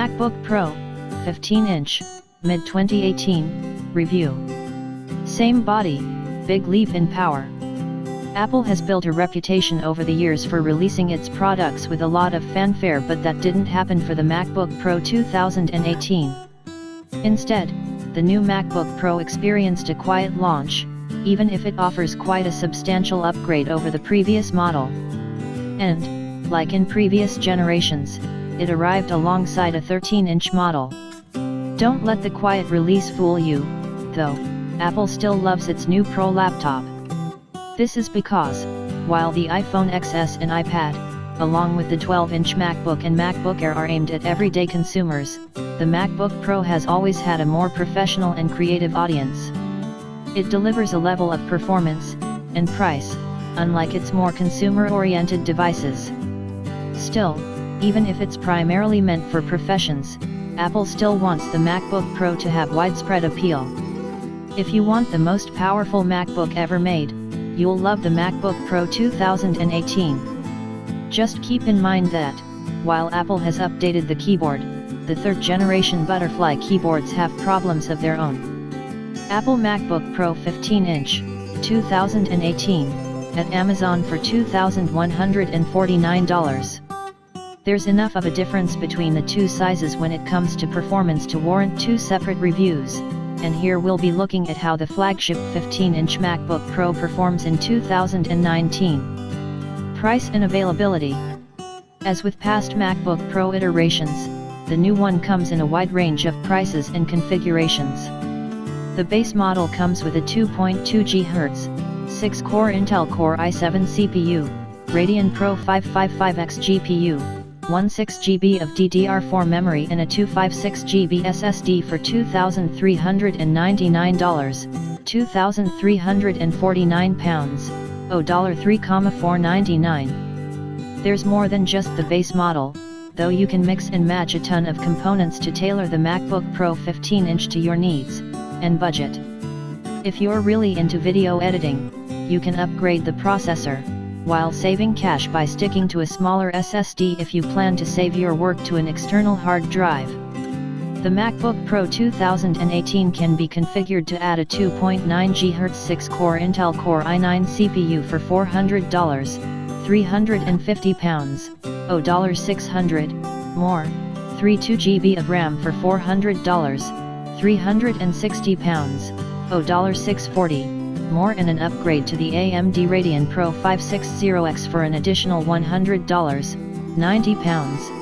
MacBook Pro, 15-inch, mid-2018, review. Same body, big leap in power. Apple has built a reputation over the years for releasing its products with a lot of fanfare, but that didn't happen for the MacBook Pro 2018. Instead, the new MacBook Pro experienced a quiet launch, even if it offers quite a substantial upgrade over the previous model. And, like in previous generations, it arrived alongside a 13-inch model. Don't let the quiet release fool you, though. Apple still loves its new Pro laptop. This is because, while the iPhone XS and iPad, along with the 12-inch MacBook and MacBook Air are aimed at everyday consumers, the MacBook Pro has always had a more professional and creative audience. It delivers a level of performance and price, unlike its more consumer-oriented devices. Still, even if it's primarily meant for professions, Apple still wants the MacBook Pro to have widespread appeal. If you want the most powerful MacBook ever made, you'll love the MacBook Pro 2018. Just keep in mind that, while Apple has updated the keyboard, the third-generation Butterfly keyboards have problems of their own. Apple MacBook Pro 15-inch, 2018, at Amazon for $2,149. There's enough of a difference between the two sizes when it comes to performance to warrant two separate reviews, and here we'll be looking at how the flagship 15-inch MacBook Pro performs in 2019. Price and availability. As with past MacBook Pro iterations, the new one comes in a wide range of prices and configurations. The base model comes with a 2.2 GHz, 6-core Intel Core i7 CPU, Radeon Pro 555X GPU, 16GB of DDR4 memory and a 256GB SSD for $2,399, £2,349, $3,499. There's more than just the base model, though you can mix and match a ton of components to tailor the MacBook Pro 15-inch to your needs and budget. If you're really into video editing, you can upgrade the processor, while saving cash by sticking to a smaller SSD if you plan to save your work to an external hard drive. The MacBook Pro 2018 can be configured to add a 2.9 GHz 6-core Intel Core i9 CPU for $400, £350, $600, more, 32GB of RAM for $400, £360, $640. More, and an upgrade to the AMD Radeon Pro 560X for an additional $100, £90.